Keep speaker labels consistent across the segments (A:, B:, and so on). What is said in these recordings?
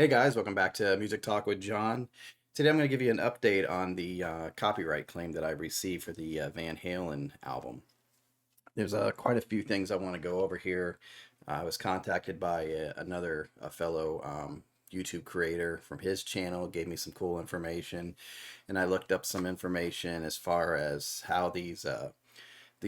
A: Hey guys, welcome back to Music Talk with John. Today I'm going to give you an update on the copyright claim that I received for the Van Halen album. There's quite a few things I want to go over here. I was contacted by another fellow YouTube creator from his channel, gave me some cool information, and I looked up some information as far as how these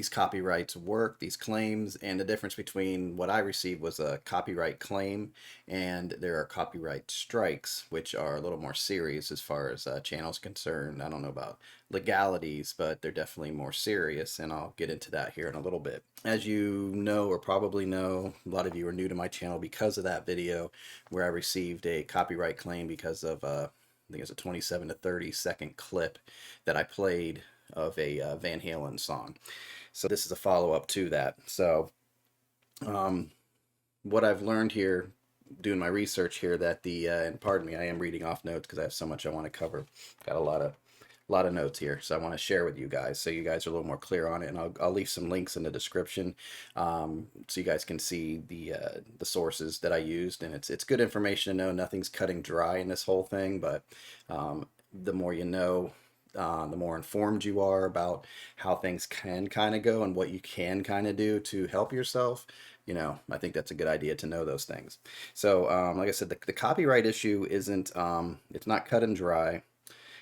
A: copyrights work, these claims, and the difference between what I received was a copyright claim and there are copyright strikes, which are a little more serious as far as channels concerned. I don't know about legalities, but they're definitely more serious, and I'll get into that here in a little bit. As you know, or probably know, a lot of you are new to my channel because of that video where I received a copyright claim because of I think it's a 27 to 30-second clip that I played of a Van Halen song. So this is a follow-up to that. So um, what I've learned here, doing my research here, that and pardon me, I am reading off notes because I have so much I want to cover. Got a lot of notes here, so I want to share with you guys so you guys are a little more clear on it, and I'll leave some links in the description so you guys can see the sources that I used, and it's good information to know. Nothing's cutting dry in this whole thing, but the more you know, the more informed you are about how things can kind of go and what you can kind of do to help yourself. I think that's a good idea to know those things. So, like I said, the copyright issue isn't, it's not cut and dry.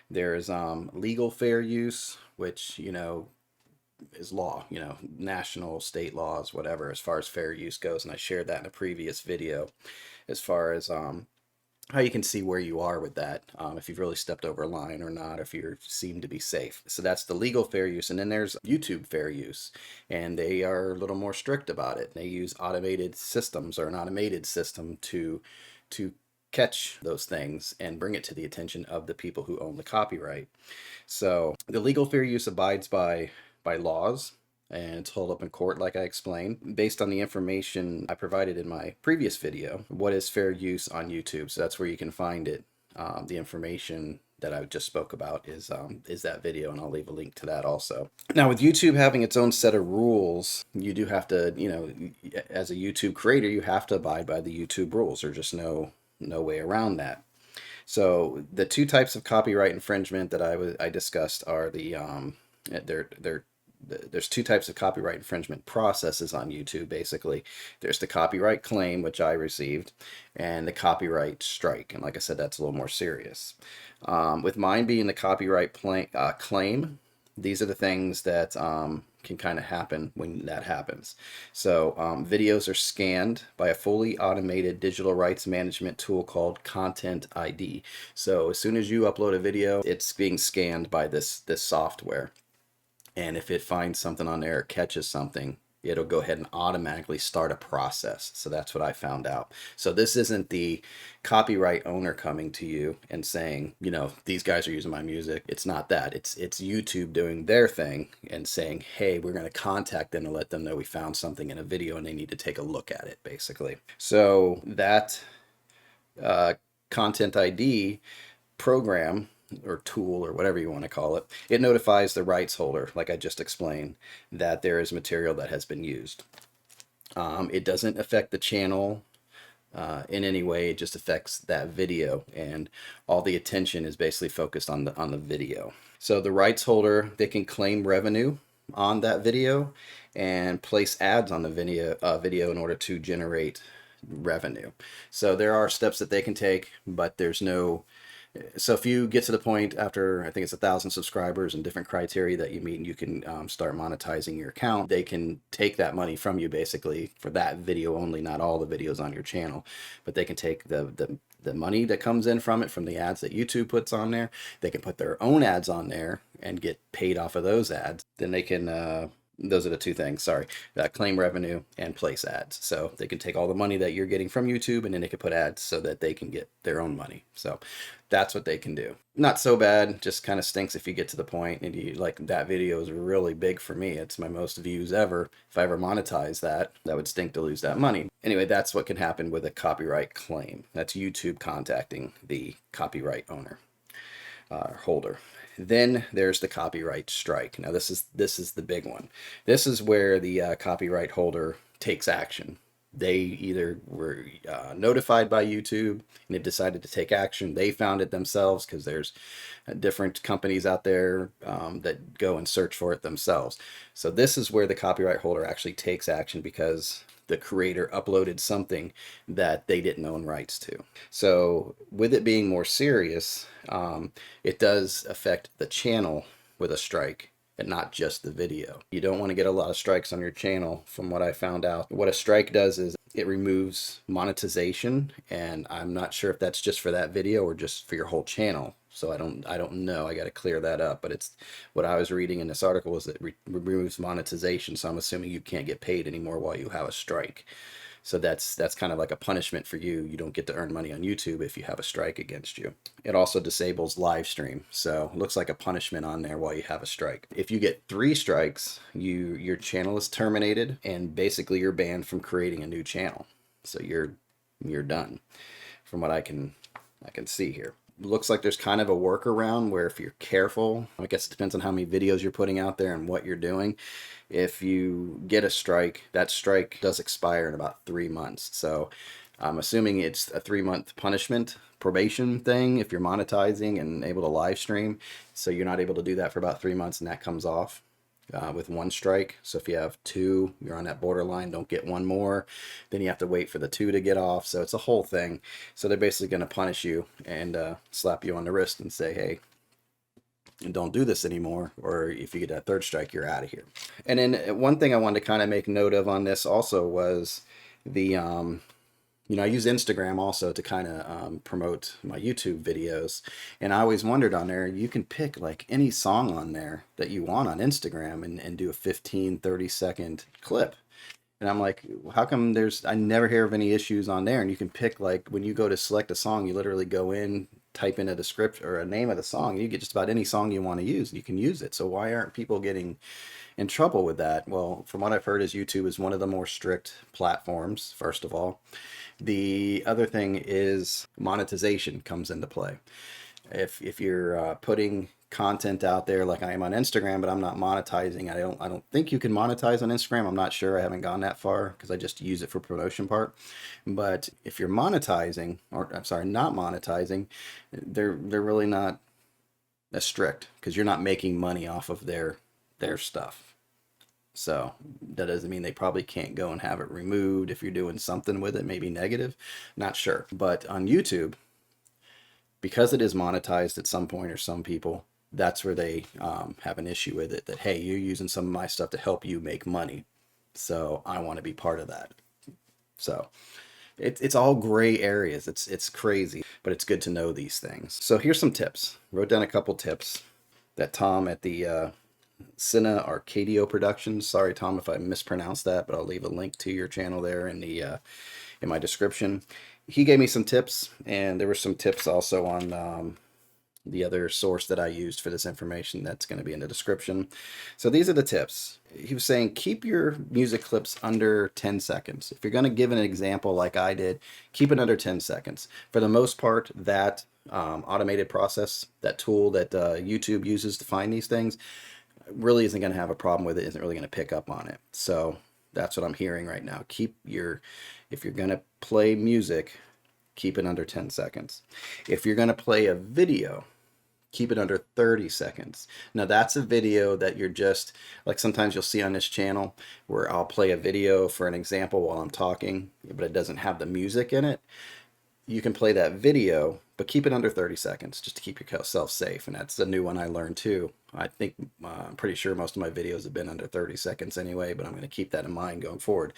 A: There's legal fair use, which, is law, national, state laws, whatever, as far as fair use goes. And I shared that in a previous video as far as how you can see where you are with that, if you've really stepped over a line or not, if you seem to be safe. So that's the legal fair use. And then there's YouTube fair use, and they are a little more strict about it. They use automated systems or an automated system to catch those things and bring it to the attention of the people who own the copyright. So the legal fair use abides by laws, and it's held up in court, like I explained, based on the information I provided in my previous video. What is fair use on YouTube? So that's where you can find it. The information that I just spoke about is that video, and I'll leave a link to that also. Now, with YouTube having its own set of rules, you do have to, as a YouTube creator, you have to abide by the YouTube rules. There's just no way around that. So the two types of copyright infringement that I discussed are there's two types of copyright infringement processes on YouTube, basically. There's the copyright claim, which I received, and the copyright strike. And like I said, that's a little more serious. With mine being the copyright claim, these are the things that can kind of happen when that happens. So videos are scanned by a fully automated digital rights management tool called Content ID. So as soon as you upload a video, it's being scanned by this software. And if it finds something on there or catches something, it'll go ahead and automatically start a process. So that's what I found out. So this isn't the copyright owner coming to you and saying, these guys are using my music. It's not that. It's YouTube doing their thing and saying, hey, we're going to contact them and let them know we found something in a video and they need to take a look at it, basically. So that Content ID program or tool or whatever you want to call it, it notifies the rights holder, like I just explained, that there is material that has been used. It doesn't affect the channel in any way. It just affects that video, and all the attention is basically focused on the video. So the rights holder, they can claim revenue on that video and place ads on the video in order to generate revenue. So there are steps that they can take, but there's no. So if you get to the point after, I think it's 1,000 subscribers and different criteria that you meet, and you can start monetizing your account, they can take that money from you basically for that video only, not all the videos on your channel, but they can take the money that comes in from it, from the ads that YouTube puts on there. They can put their own ads on there and get paid off of those ads. Then they can those are the two things, sorry, claim revenue and place ads. So they can take all the money that you're getting from YouTube, and then they can put ads so that they can get their own money. So that's what they can do. Not so bad, just kind of stinks if you get to the point and you, like, that video is really big for me. It's my most views ever. If I ever monetize that, that would stink to lose that money. Anyway, that's what can happen with a copyright claim. That's YouTube contacting the copyright owner, holder. Then there's the copyright strike. Now this is the big one. This is where the copyright holder takes action. They either were notified by YouTube and have decided to take action. They found it themselves because there's different companies out there that go and search for it themselves. So this is where the copyright holder actually takes action because the creator uploaded something that they didn't own rights to. So with it being more serious, it does affect the channel with a strike and not just the video. You don't want to get a lot of strikes on your channel. From what I found out, what a strike does is it removes monetization, and I'm not sure if that's just for that video or just for your whole channel. So I don't know. I got to clear that up. But it's what I was reading in this article is that removes monetization. So I'm assuming you can't get paid anymore while you have a strike. So that's kind of like a punishment for you. You don't get to earn money on YouTube if you have a strike against you. It also disables live stream. So it looks like a punishment on there while you have a strike. If you get 3 strikes, your channel is terminated and basically you're banned from creating a new channel. So you're done from what I can see here. Looks like there's kind of a workaround where if you're careful, I guess it depends on how many videos you're putting out there and what you're doing. If you get a strike, that strike does expire in about 3 months. So I'm assuming it's a 3-month punishment probation thing if you're monetizing and able to live stream. So you're not able to do that for about 3 months and that comes off. With 1 strike. So if you have 2, you're on that borderline, don't get 1 more. Then you have to wait for the 2 to get off. So it's a whole thing. So they're basically going to punish you and slap you on the wrist and say, hey, don't do this anymore. Or if you get that 3rd strike, you're out of here. And then one thing I wanted to kind of make note of on this also was the I use Instagram also to kind of promote my YouTube videos. And I always wondered on there, you can pick like any song on there that you want on Instagram and do a 15, 30-second clip. And I'm like, how come I never hear of any issues on there? And you can pick, like, when you go to select a song, you literally go in, type in a description or a name of the song, and you get just about any song you want to use, and you can use it. So why aren't people getting in trouble with that? Well, from what I've heard is YouTube is one of the more strict platforms, first of all. The other thing is monetization comes into play. If you're putting content out there like I am on Instagram, but I'm not monetizing, I don't think you can monetize on Instagram. I'm not sure. I haven't gone that far because I just use it for promotion part. But if you're monetizing, or I'm sorry, not monetizing, they're really not as strict because you're not making money off of their stuff. So that doesn't mean they probably can't go and have it removed if you're doing something with it, maybe negative, not sure. But on YouTube, because it is monetized at some point, or some people, that's where they have an issue with it, that, hey, you're using some of my stuff to help you make money. So I want to be part of that. So it's all gray areas. It's crazy, but it's good to know these things. So here's some tips. Wrote down a couple tips that Tom at the Cine Arcadio Productions. Sorry, Tom, if I mispronounced that, but I'll leave a link to your channel there in the in my description. He gave me some tips, and there were some tips also on the other source that I used for this information that's going to be in the description. So these are the tips. He was saying keep your music clips under 10 seconds. If you're going to give an example like I did, keep it under 10 seconds. For the most part, that automated process, that tool that YouTube uses to find these things, really isn't going to have a problem with it, isn't really going to pick up on it. So that's what I'm hearing right now. If you're going to play music, keep it under 10 seconds. If you're going to play a video, keep it under 30 seconds. Now that's a video that you're just, like sometimes you'll see on this channel where I'll play a video for an example while I'm talking, but it doesn't have the music in it. You can play that video, but keep it under 30 seconds just to keep yourself safe. And that's a new one I learned too. I think, I'm pretty sure most of my videos have been under 30 seconds anyway, but I'm going to keep that in mind going forward.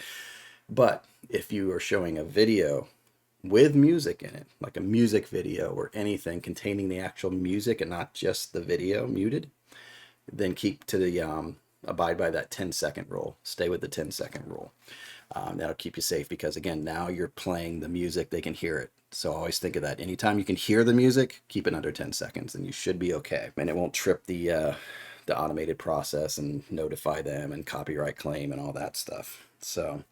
A: But if you are showing a video with music in it, like a music video or anything containing the actual music and not just the video muted, then keep to the, abide by that 10-second rule. Stay with the 10-second rule. That'll keep you safe because, again, now you're playing the music, they can hear it. So always think of that. Anytime you can hear the music, keep it under 10 seconds and you should be okay. And it won't trip the automated process and notify them and copyright claim and all that stuff. So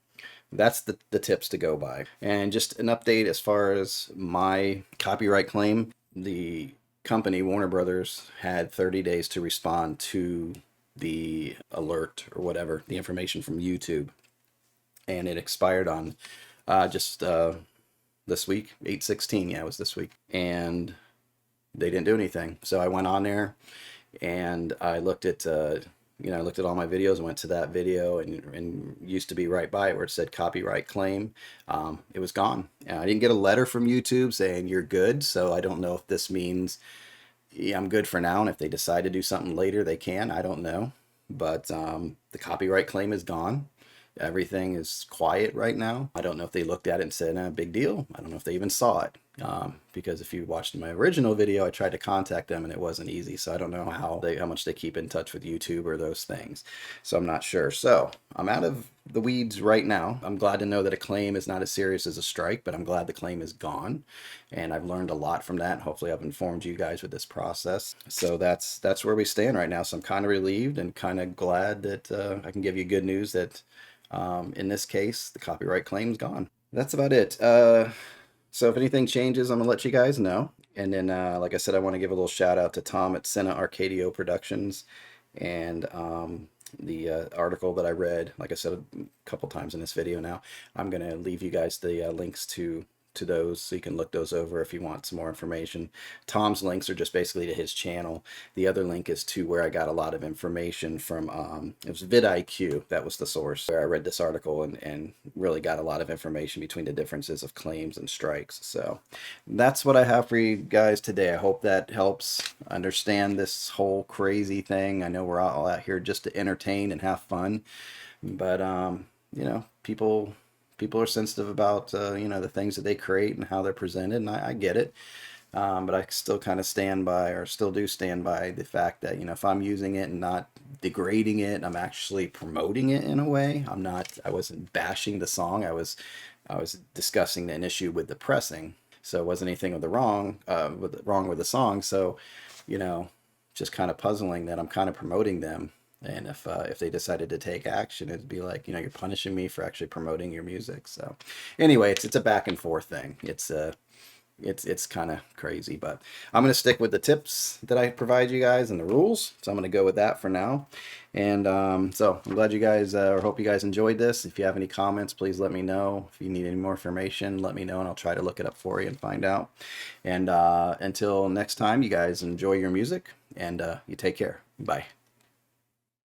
A: that's the tips to go by. And just an update as far as my copyright claim, the company, Warner Brothers, had 30 days to respond to the alert or whatever, the information from YouTube. and it expired on just this week, 8/16. Yeah, it was this week, and they didn't do anything. So I went on there and I looked at I looked at all my videos and went to that video, and used to be right by it where it said copyright claim. It was gone. I didn't get a letter from YouTube saying you're good, so I don't know if this means, yeah, I'm good for now, and if they decide to do something later, they can. I don't know, but the copyright claim is gone. Everything is quiet right now. I don't know if they looked at it and said, big deal. I don't know if they even saw it. Because if you watched my original video, I tried to contact them and it wasn't easy. So I don't know how much they keep in touch with YouTube or those things. So I'm not sure. So I'm out of the weeds right now. I'm glad to know that a claim is not as serious as a strike, but I'm glad the claim is gone. And I've learned a lot from that. Hopefully I've informed you guys with this process. So that's where we stand right now. So I'm kind of relieved and kind of glad that I can give you good news that in this case, the copyright claim's gone. That's about it. So if anything changes, I'm gonna let you guys know. And then, like I said, I want to give a little shout out to Tom at Senna Arcadio Productions, and the article that I read. Like I said a couple times in this video now, I'm gonna leave you guys the links to those so you can look those over if you want some more information. Tom's links are just basically to his channel. The other link is to where I got a lot of information from. It was vidIQ. That was the source where I read this article and really got a lot of information between the differences of claims and strikes. So that's what I have for you guys today. I hope that helps understand this whole crazy thing. I know we're all out here just to entertain and have fun, but people are sensitive about the things that they create and how they're presented, and I get it. But I still kind of stand by, or still do stand by, the fact that if I'm using it and not degrading it, I'm actually promoting it in a way. I wasn't bashing the song. I was discussing an issue with the pressing. So it wasn't anything wrong with the song. So just kind of puzzling that I'm kind of promoting them. And if they decided to take action, it'd be like, you're punishing me for actually promoting your music. So anyway, it's a back and forth thing. It's kind of crazy, but I'm going to stick with the tips that I provide you guys and the rules. So I'm going to go with that for now. And so I'm glad you guys, or hope you guys enjoyed this. If you have any comments, please let me know. If you need any more information, let me know, and I'll try to look it up for you and find out. And until next time, you guys enjoy your music, and you take care. Bye.